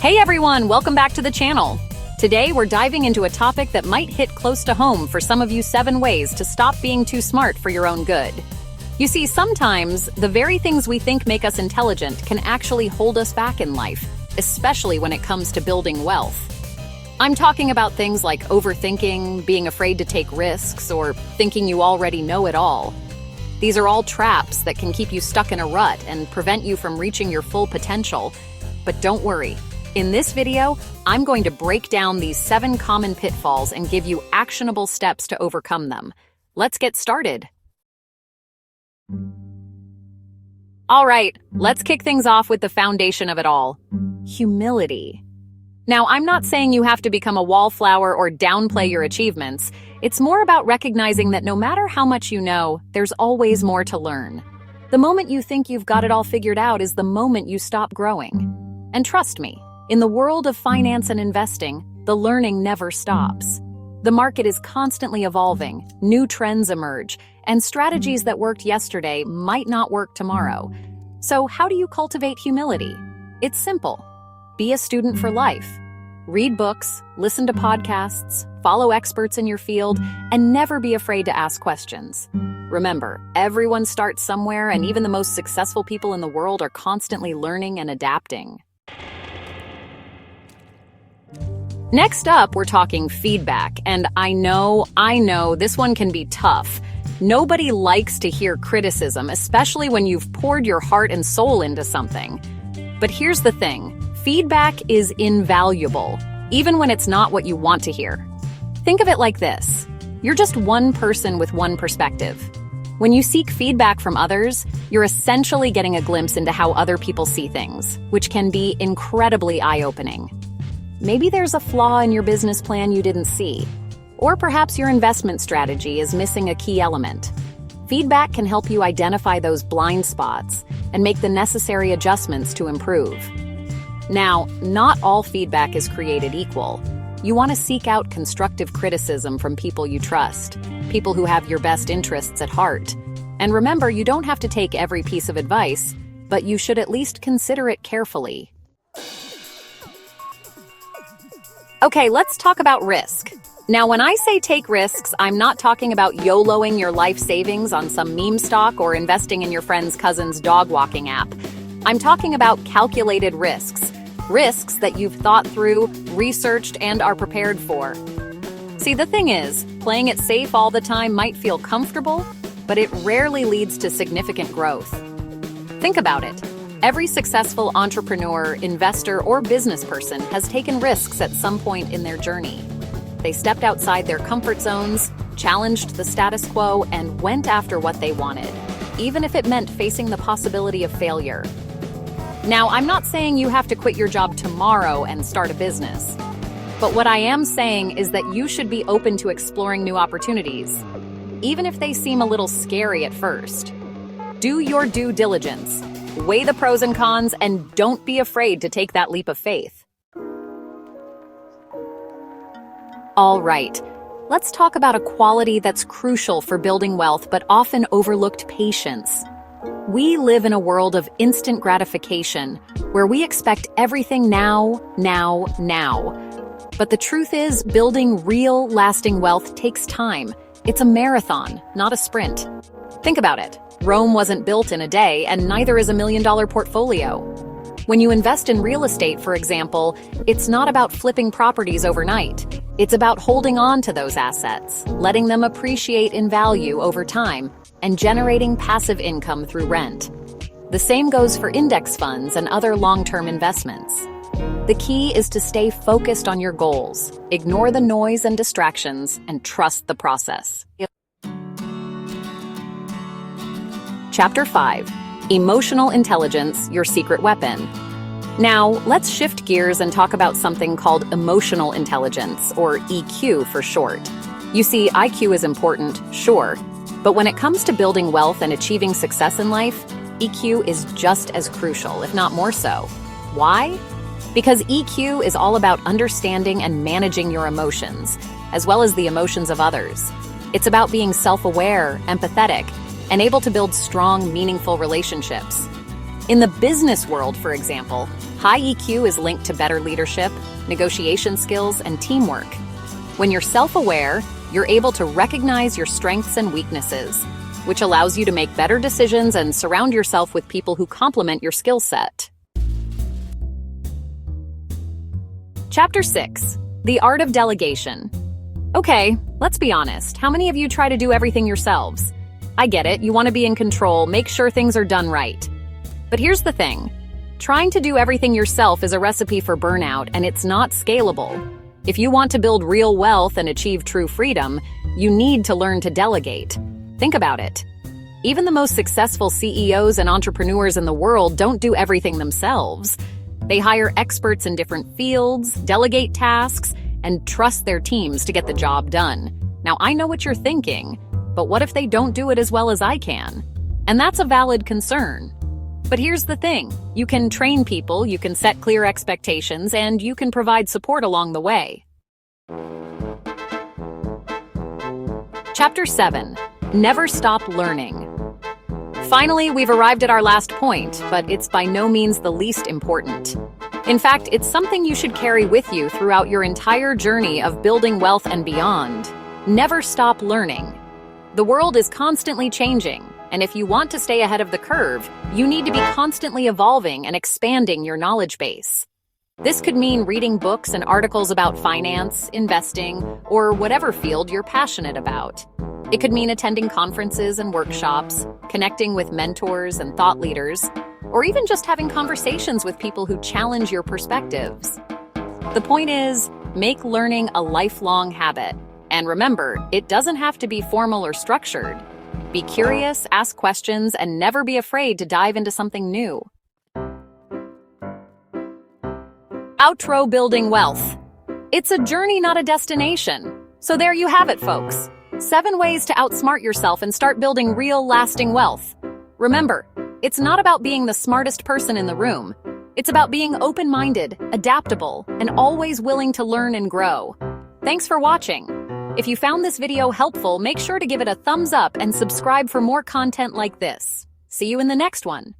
Hey everyone, welcome back to the channel. Today we're diving into a topic that might hit close to home for some of you: 7 ways to stop being too smart for your own good. You see, sometimes the very things we think make us intelligent can actually hold us back in life, especially when it comes to building wealth. I'm talking about things like overthinking, being afraid to take risks, or thinking you already know it all. These are all traps that can keep you stuck in a rut and prevent you from reaching your full potential. But don't worry. In this video, I'm going to break down these 7 common pitfalls and give you actionable steps to overcome them. Let's get started. All right, let's kick things off with the foundation of it all: humility. Now, I'm not saying you have to become a wallflower or downplay your achievements. It's more about recognizing that no matter how much you know, there's always more to learn. The moment you think you've got it all figured out is the moment you stop growing. And trust me, in the world of finance and investing, the learning never stops. The market is constantly evolving, new trends emerge, and strategies that worked yesterday might not work tomorrow. So how do you cultivate humility? It's simple. Be a student for life. Read books, listen to podcasts, follow experts in your field, and never be afraid to ask questions. Remember, everyone starts somewhere, and even the most successful people in the world are constantly learning and adapting. Next up, we're talking feedback, and I know, this one can be tough. Nobody likes to hear criticism, especially when you've poured your heart and soul into something. But here's the thing, feedback is invaluable, even when it's not what you want to hear. Think of it like this: you're just one person with one perspective. When you seek feedback from others, you're essentially getting a glimpse into how other people see things, which can be incredibly eye-opening. Maybe there's a flaw in your business plan you didn't see, or perhaps your investment strategy is missing a key element. Feedback can help you identify those blind spots and make the necessary adjustments to improve. Now, not all feedback is created equal. You want to seek out constructive criticism from people you trust, people who have your best interests at heart. And remember, you don't have to take every piece of advice, but you should at least consider it carefully. Okay, let's talk about risk. Now, when I say take risks, I'm not talking about YOLOing your life savings on some meme stock or investing in your friend's cousin's dog walking app. I'm talking about calculated risks that you've thought through, researched, and are prepared for. See, the thing is, playing it safe all the time might feel comfortable, but it rarely leads to significant growth. Think about it. Every successful entrepreneur, investor, or business person has taken risks at some point in their journey. They stepped outside their comfort zones, challenged the status quo, and went after what they wanted, even if it meant facing the possibility of failure. Now, I'm not saying you have to quit your job tomorrow and start a business. But what I am saying is that you should be open to exploring new opportunities, even if they seem a little scary at first. Do your due diligence. Weigh the pros and cons, and don't be afraid to take that leap of faith. All right, let's talk about a quality that's crucial for building wealth but often overlooked: patience. We live in a world of instant gratification, where we expect everything now. But the truth is, building real, lasting wealth takes time. It's a marathon, not a sprint. Think about it. Rome wasn't built in a day, and neither is $1 million portfolio. When you invest in real estate, for example, it's not about flipping properties overnight. It's about holding on to those assets, letting them appreciate in value over time, and generating passive income through rent. The same goes for index funds and other long-term investments. The key is to stay focused on your goals, ignore the noise and distractions, and trust the process. Chapter 5: Emotional Intelligence, Your Secret Weapon. Now, let's shift gears and talk about something called emotional intelligence, or EQ for short. You see, IQ is important, sure, but when it comes to building wealth and achieving success in life, EQ is just as crucial, if not more so. Why? Because EQ is all about understanding and managing your emotions, as well as the emotions of others. It's about being self-aware, empathetic, and able to build strong, meaningful relationships. In the business world, for example, high EQ is linked to better leadership, negotiation skills, and teamwork. When you're self-aware, you're able to recognize your strengths and weaknesses, which allows you to make better decisions and surround yourself with people who complement your skill set. Chapter 6. The Art of Delegation. Okay, let's be honest. How many of you try to do everything yourselves? I get it, you want to be in control, make sure things are done right. But here's the thing. Trying to do everything yourself is a recipe for burnout, and it's not scalable. If you want to build real wealth and achieve true freedom, you need to learn to delegate. Think about it. Even the most successful CEOs and entrepreneurs in the world don't do everything themselves. They hire experts in different fields, delegate tasks, and trust their teams to get the job done. Now, I know what you're thinking, but what if they don't do it as well as I can? And that's a valid concern. But here's the thing. You can train people, you can set clear expectations, and you can provide support along the way. Chapter 7. Never stop learning. Finally, we've arrived at our last point, but it's by no means the least important. In fact, it's something you should carry with you throughout your entire journey of building wealth and beyond. Never stop learning. The world is constantly changing, and if you want to stay ahead of the curve, you need to be constantly evolving and expanding your knowledge base. This could mean reading books and articles about finance, investing, or whatever field you're passionate about. It could mean attending conferences and workshops, connecting with mentors and thought leaders, or even just having conversations with people who challenge your perspectives. The point is, make learning a lifelong habit. And remember, it doesn't have to be formal or structured. Be curious, ask questions, and never be afraid to dive into something new. Outro: building wealth. It's a journey, not a destination. So there you have it, folks. 7 ways to outsmart yourself and start building real, lasting wealth. Remember, it's not about being the smartest person in the room. It's about being open-minded, adaptable, and always willing to learn and grow. Thanks for watching. If you found this video helpful, make sure to give it a thumbs up and subscribe for more content like this. See you in the next one.